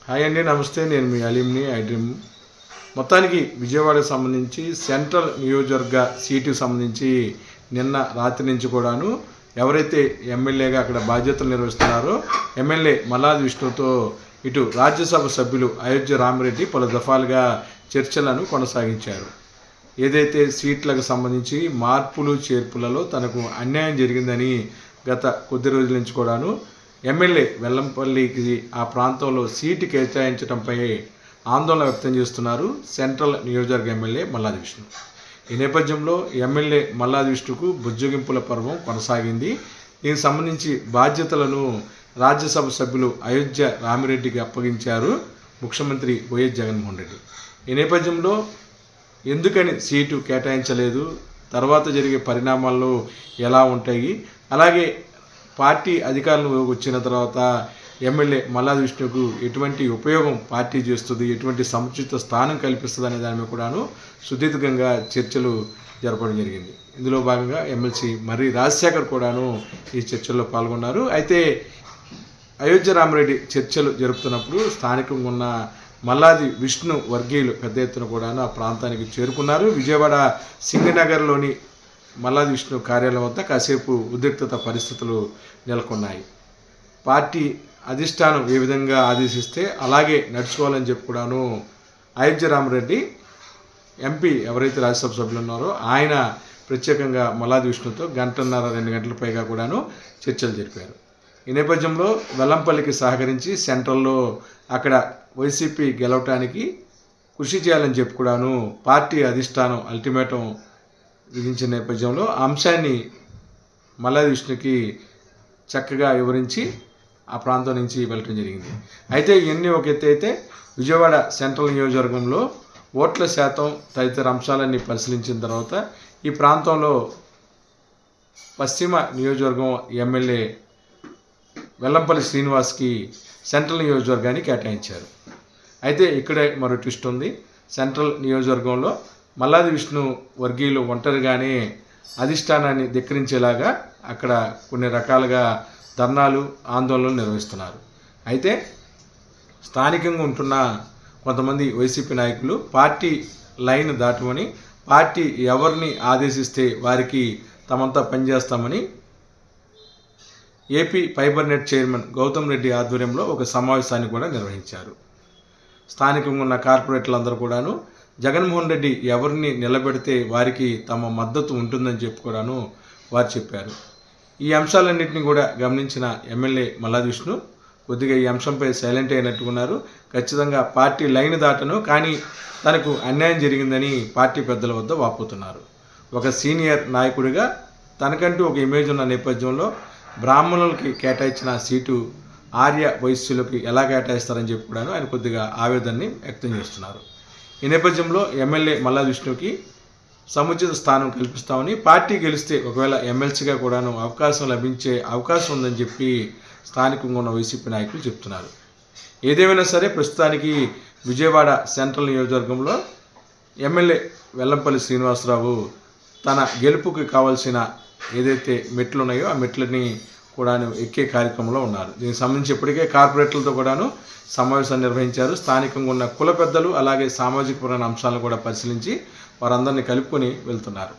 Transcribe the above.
Hi అండి, నమస్తే. నేను మీ అలీంని ఐడ్రీమ్. మొత్తానికి విజయవాడకు సంబంధించి సెంట్రల్ నియోజకవర్గ సీటుకు సంబంధించి నిన్న రాత్రి నుంచి కూడాను ఎవరైతే ఎమ్మెల్యేగా అక్కడ బాధ్యతలు నిర్వహిస్తున్నారో ఎమ్మెల్యే మల్లాది విష్ణుతో ఇటు రాజ్యసభ సభ్యులు అయోధ్య రామిరెడ్డి పలు దఫాలుగా చర్చలను కొనసాగించారు. ఏదైతే సీట్లకు సంబంధించి మార్పులు చేర్పులలో తనకు అన్యాయం జరిగిందని గత కొద్ది రోజుల నుంచి కూడాను ఎమ్మెల్యే వెల్లంపల్లికి ఆ ప్రాంతంలో సీటు కేటాయించడంపై ఆందోళన వ్యక్తం చేస్తున్నారు సెంట్రల్ నియోజకవర్గ ఎమ్మెల్యే మల్లాది విష్ణు. ఈ నేపథ్యంలో ఎమ్మెల్యే మల్లాది విష్ణుకు బుజ్జగింపుల పర్వం కొనసాగింది. దీనికి సంబంధించి బాధ్యతలను రాజ్యసభ సభ్యులు అయోధ్య రామిరెడ్డికి అప్పగించారు ముఖ్యమంత్రి వైఎస్ జగన్మోహన్ రెడ్డి. ఈ నేపథ్యంలో ఎందుకని సీటు కేటాయించలేదు, తర్వాత జరిగే పరిణామాల్లో ఎలా ఉంటాయి, అలాగే పార్టీ అధికారులు వచ్చిన తర్వాత ఎమ్మెల్యే మల్లాది విష్ణుకు ఎటువంటి ఉపయోగం పార్టీ చేస్తుంది, ఎటువంటి సముచిత స్థానం కల్పిస్తుంది అనే దాని మీద కూడాను సుదీర్ఘంగా చర్చలు జరపడం జరిగింది. ఇందులో భాగంగా ఎమ్మెల్సీ మర్రి రాజశేఖర్ కూడాను ఈ చర్చల్లో పాల్గొన్నారు. అయితే అయోధ్య రామిరెడ్డి చర్చలు జరుపుతున్నప్పుడు స్థానికంగా ఉన్న మల్లాది విష్ణు వర్గీయులు పెద్ద ఎత్తున కూడాను ఆ ప్రాంతానికి చేరుకున్నారు. విజయవాడ సింగనగర్లోని మల్లాది విష్ణు కార్యాలయం వద్ద కాసేపు ఉద్రిక్తత పరిస్థితులు నెలకొన్నాయి. పార్టీ అధిష్టానం ఏ విధంగా ఆదేశిస్తే అలాగే నడుచుకోవాలని చెప్పి కూడాను అయోధ్య రామిరెడ్డి ఎంపీ ఎవరైతే రాజ్యసభ సభ్యులు ఉన్నారో ఆయన ప్రత్యేకంగా మల్లాది విష్ణుతో 1.5-2 గంటల పైగా కూడాను చర్చలు జరిపారు. ఈ నేపథ్యంలో వెల్లంపల్లికి సహకరించి సెంట్రల్లో అక్కడ వైసీపీ గెలవటానికి కృషి చేయాలని చెప్పి కూడాను పార్టీ అధిష్టానం అల్టిమేటం విధించిన నేపథ్యంలో అంశాన్ని మల్లాది విష్ణుకి చక్కగా వివరించి ఆ ప్రాంతం నుంచి వెళ్ళటం జరిగింది. అయితే ఇవన్నీ ఒక ఎత్తు అయితే విజయవాడ సెంట్రల్ నియోజకవర్గంలో ఓట్ల శాతం తదితర అంశాలన్నీ పరిశీలించిన తర్వాత ఈ ప్రాంతంలో పశ్చిమ నియోజకవర్గం ఎమ్మెల్యే వెల్లంపల్లి శ్రీనివాస్కి సెంట్రల్ నియోజకవర్గాన్ని కేటాయించారు. అయితే ఇక్కడే మరో ట్విస్ట్ ఉంది. సెంట్రల్ నియోజకవర్గంలో మల్లాది విష్ణు వర్గీయులు ఒంటరిగానే అధిష్టానాన్ని ధిక్కరించేలాగా అక్కడ కొన్ని రకాలుగా ధర్నాలు ఆందోళనలు నిర్వహిస్తున్నారు. అయితే స్థానికంగా ఉంటున్న కొంతమంది వైసీపీ నాయకులు పార్టీ లైన్ దాటమని, పార్టీ ఎవరిని ఆదేశిస్తే వారికి తమంతా పనిచేస్తామని AP fiber net chairman Gautam Reddy ఆధ్వర్యంలో ఒక సమావేశాన్ని కూడా నిర్వహించారు. స్థానికంగా ఉన్న కార్పొరేటర్లందరూ కూడాను జగన్మోహన్ రెడ్డి ఎవరిని నిలబెడితే వారికి తమ మద్దతు ఉంటుందని చెప్పి కూడాను వారు చెప్పారు. ఈ అంశాలన్నింటినీ కూడా గమనించిన ఎమ్మెల్యే మల్లాది విష్ణు కొద్దిగా ఈ అంశంపై సైలెంట్ అయినట్టుకున్నారు. ఖచ్చితంగా పార్టీ లైన్ దాటను, కానీ తనకు అన్యాయం జరిగిందని పార్టీ పెద్దల వద్ద వాపోతున్నారు. ఒక సీనియర్ నాయకుడిగా తనకంటూ ఒక ఇమేజ్ ఉన్న నేపథ్యంలో బ్రాహ్మణులకి కేటాయించిన సీటు ఆర్య వైశ్యులకి ఎలా కేటాయిస్తారని చెప్పి కూడాను ఆయన కొద్దిగా ఆవేదనని వ్యక్తం చేస్తున్నారు. ఈ నేపథ్యంలో ఎమ్మెల్యే మల్లాది విష్ణుకి సముచిత స్థానం కల్పిస్తామని, పార్టీ గెలిస్తే ఒకవేళ ఎమ్మెల్సీగా కూడాను అవకాశం లభించే అవకాశం ఉందని చెప్పి స్థానికంగా ఉన్న వైసీపీ నాయకులు చెప్తున్నారు. ఏదేమైనా సరే ప్రస్తుతానికి విజయవాడ సెంట్రల్ నియోజకవర్గంలో ఎమ్మెల్యే వెల్లంపల్లి శ్రీనివాసరావు తన గెలుపుకి కావాల్సిన ఏదైతే మెట్లు ఉన్నాయో ఆ మెట్లని కూడాను ఎక్కే కార్యక్రమంలో ఉన్నారు. దీనికి సంబంధించి ఇప్పటికే కార్పొరేటర్లతో కూడాను సమావేశాన్ని నిర్వహించారు. స్థానికంగా ఉన్న కుల పెద్దలు అలాగే సామాజిక పరమైన అంశాలను కూడా పరిశీలించి వారందరినీ కలుపుకొని వెళ్తున్నారు.